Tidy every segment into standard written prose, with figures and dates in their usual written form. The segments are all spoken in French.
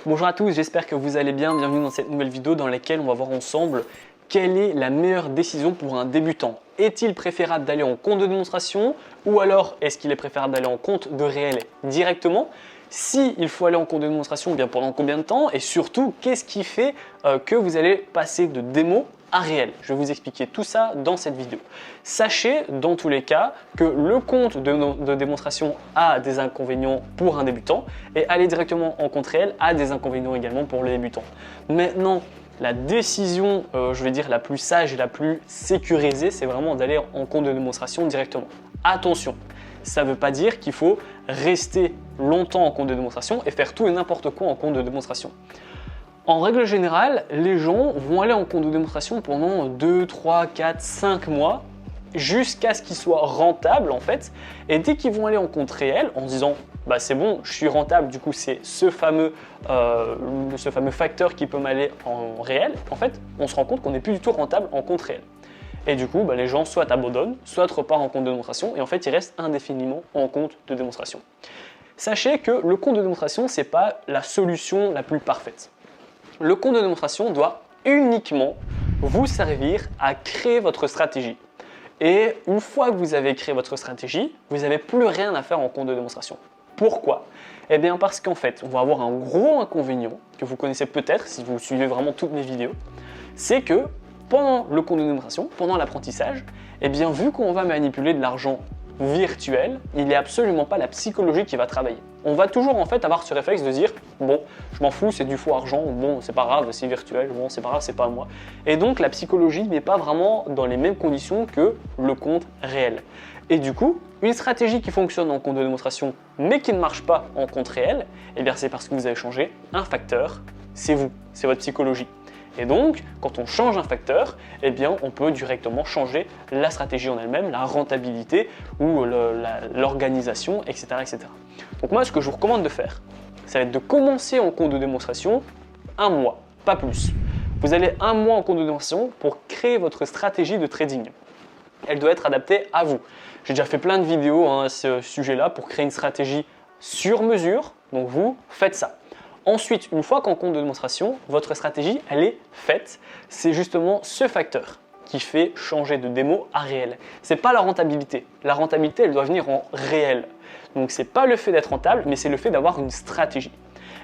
Bonjour à tous, j'espère que vous allez bien. Bienvenue dans cette nouvelle vidéo dans laquelle on va voir ensemble quelle est la meilleure décision pour un débutant. Est-il préférable d'aller en compte de démonstration ou alors est-ce qu'il est préférable d'aller en compte de réel directement? Si il faut aller en compte de démonstration, bien pendant combien de temps? Et surtout, qu'est-ce qui fait que vous allez passer de démo à réel? Je vais vous expliquer tout ça dans cette vidéo. Sachez dans tous les cas que le compte de démonstration a des inconvénients pour un débutant et aller directement en compte réel a des inconvénients également pour le débutant. Maintenant, la décision, je vais dire la plus sage et la plus sécurisée, c'est vraiment d'aller en compte de démonstration directement. Attention, ça ne veut pas dire qu'il faut rester longtemps en compte de démonstration et faire tout et n'importe quoi en compte de démonstration. En règle générale, les gens vont aller en compte de démonstration pendant 2, 3, 4, 5 mois jusqu'à ce qu'ils soient rentables en fait. Et dès qu'ils vont aller en compte réel en se disant bah c'est bon, je suis rentable, du coup c'est ce fameux facteur qui peut m'aller en réel, en fait on se rend compte qu'on n'est plus du tout rentable en compte réel. Et du coup, les gens soit abandonnent, soit repartent en compte de démonstration et en fait ils restent indéfiniment en compte de démonstration. Sachez que le compte de démonstration, ce n'est pas la solution la plus parfaite. Le compte de démonstration doit uniquement vous servir à créer votre stratégie. Et une fois que vous avez créé votre stratégie, vous n'avez plus rien à faire en compte de démonstration. Pourquoi? Eh bien parce qu'en fait, on va avoir un gros inconvénient que vous connaissez peut-être si vous suivez vraiment toutes mes vidéos, c'est que pendant le compte de démonstration, pendant l'apprentissage, eh bien vu qu'on va manipuler de l'argent virtuel, il n'est absolument pas la psychologie qui va travailler. On va toujours en fait avoir ce réflexe de dire bon, je m'en fous, c'est du faux argent, bon, c'est pas grave, c'est virtuel, bon, c'est pas grave, c'est pas à moi. Et donc la psychologie n'est pas vraiment dans les mêmes conditions que le compte réel. Et du coup, une stratégie qui fonctionne en compte de démonstration mais qui ne marche pas en compte réel, eh bien c'est parce que vous avez changé un facteur, c'est vous, c'est votre psychologie. Et donc, quand on change un facteur, eh bien, on peut directement changer la stratégie en elle-même, la rentabilité ou l'organisation, etc., etc. Donc moi, ce que je vous recommande de faire, ça va être de commencer en compte de démonstration 1 mois, pas plus. Vous allez 1 mois en compte de démonstration pour créer votre stratégie de trading. Elle doit être adaptée à vous. J'ai déjà fait plein de vidéos à ce sujet-là pour créer une stratégie sur mesure, donc vous faites ça. Ensuite, une fois qu'en compte de démonstration, votre stratégie, elle est faite. C'est justement ce facteur qui fait changer de démo à réel. Ce n'est pas la rentabilité. La rentabilité, elle doit venir en réel. Donc, ce n'est pas le fait d'être rentable, mais c'est le fait d'avoir une stratégie.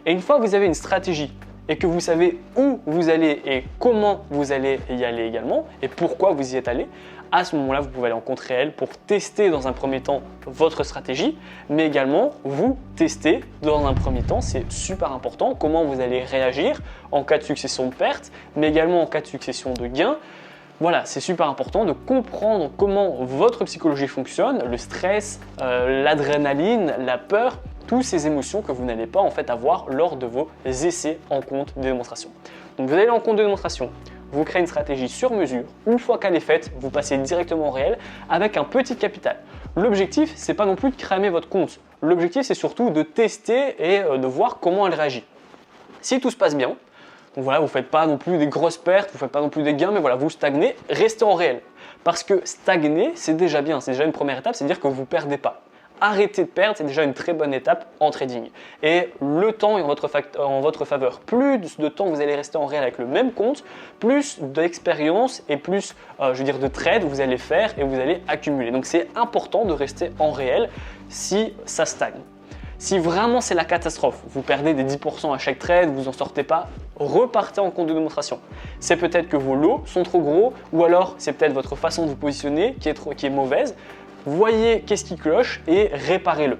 Et une fois que vous avez une stratégie et que vous savez où vous allez et comment vous allez y aller également et pourquoi vous y êtes allé, à ce moment-là, vous pouvez aller en compte réel pour tester dans un premier temps votre stratégie, mais également vous tester dans un premier temps, c'est super important, comment vous allez réagir en cas de succession de perte, mais également en cas de succession de gain. Voilà, c'est super important de comprendre comment votre psychologie fonctionne, le stress, l'adrénaline, la peur, toutes ces émotions que vous n'allez pas en fait avoir lors de vos essais en compte de démonstration. Donc vous allez en compte de démonstration, vous créez une stratégie sur mesure. Une fois qu'elle est faite, vous passez directement au réel avec un petit capital. L'objectif, c'est pas non plus de cramer votre compte. L'objectif, c'est surtout de tester et de voir comment elle réagit. Si tout se passe bien, donc voilà, vous ne faites pas non plus des grosses pertes, vous ne faites pas non plus des gains, mais voilà, vous stagnez, restez en réel. Parce que stagner, c'est déjà bien, c'est déjà une première étape, c'est-à-dire que vous ne perdez pas. Arrêter de perdre, c'est déjà une très bonne étape en trading. Et le temps est en votre faveur. Plus de temps vous allez rester en réel avec le même compte, plus d'expérience et plus de trade vous allez faire et vous allez accumuler. Donc c'est important de rester en réel si ça stagne. Si vraiment c'est la catastrophe, vous perdez des 10% à chaque trade, vous n'en sortez pas, repartez en compte de démonstration. C'est peut-être que vos lots sont trop gros ou alors c'est peut-être votre façon de vous positionner qui est mauvaise. Voyez qu'est-ce qui cloche et réparez-le.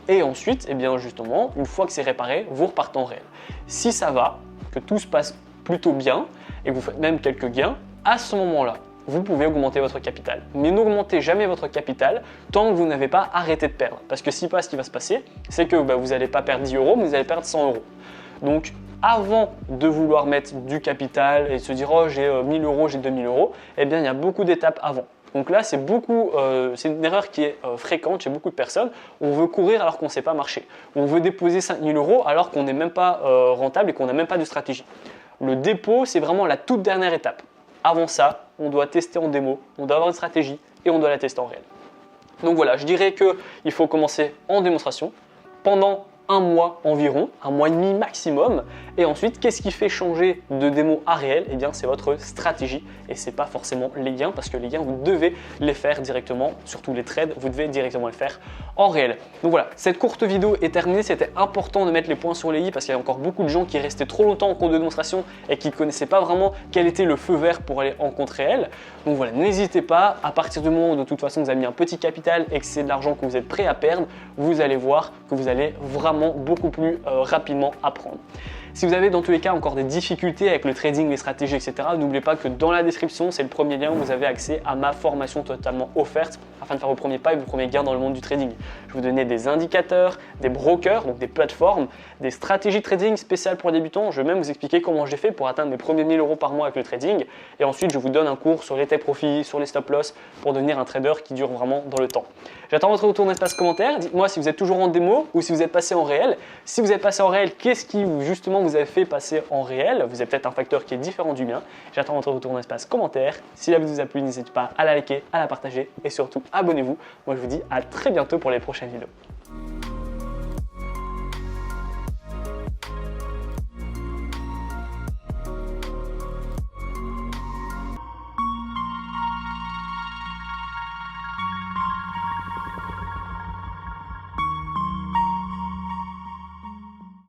Et ensuite, eh bien justement, une fois que c'est réparé, vous repartez en réel. Si ça va, que tout se passe plutôt bien et que vous faites même quelques gains, à ce moment-là, vous pouvez augmenter votre capital. Mais n'augmentez jamais votre capital tant que vous n'avez pas arrêté de perdre. Parce que ce qui va se passer, c'est que vous n'allez pas perdre 10 €, mais vous allez perdre 100 €. Donc, avant de vouloir mettre du capital et de se dire « oh, j'ai 1000 €, j'ai 2000 €», eh bien, il y a beaucoup d'étapes avant. Donc là, c'est une erreur qui est fréquente chez beaucoup de personnes. On veut courir alors qu'on ne sait pas marcher. On veut déposer 5000 € alors qu'on n'est même pas rentable et qu'on n'a même pas de stratégie. Le dépôt, c'est vraiment la toute dernière étape. Avant ça, on doit tester en démo, on doit avoir une stratégie et on doit la tester en réel. Donc voilà, je dirais qu'il faut commencer en démonstration. Pendant un mois environ, un mois et demi maximum. Et ensuite, qu'est-ce qui fait changer de démo à réel? Eh bien, c'est votre stratégie et c'est pas forcément les gains, parce que les gains, vous devez les faire directement, surtout les trades, vous devez directement les faire en réel. Donc voilà, cette courte vidéo est terminée. C'était important de mettre les points sur les i parce qu'il y a encore beaucoup de gens qui restaient trop longtemps en compte de démonstration et qui ne connaissaient pas vraiment quel était le feu vert pour aller en compte réel. Donc voilà, n'hésitez pas, à partir du moment où de toute façon vous avez mis un petit capital et que c'est de l'argent que vous êtes prêt à perdre, vous allez voir que vous allez vraiment beaucoup plus rapidement apprendre. Si vous avez dans tous les cas encore des difficultés avec le trading, les stratégies, etc., n'oubliez pas que dans la description, c'est le premier lien où vous avez accès à ma formation totalement offerte afin de faire vos premiers pas et vos premiers gains dans le monde du trading. Je vais vous donner des indicateurs, des brokers, donc des plateformes, des stratégies de trading spéciales pour les débutants. Je vais même vous expliquer comment j'ai fait pour atteindre mes premiers 1000 € par mois avec le trading. Et ensuite, je vous donne un cours sur les take profits, sur les stop loss pour devenir un trader qui dure vraiment dans le temps. J'attends votre retour dans l'espace commentaire. Dites-moi si vous êtes toujours en démo ou si vous êtes passé en réel. Si vous êtes passé en réel, qu'est-ce qui justement vous avez fait passer en réel? Vous avez peut-être un facteur qui est différent du mien. J'attends votre retour dans l'espace commentaire. Si la vidéo vous a plu, n'hésitez pas à la liker, à la partager et surtout abonnez-vous. Moi je vous dis à très bientôt pour les prochaines vidéos.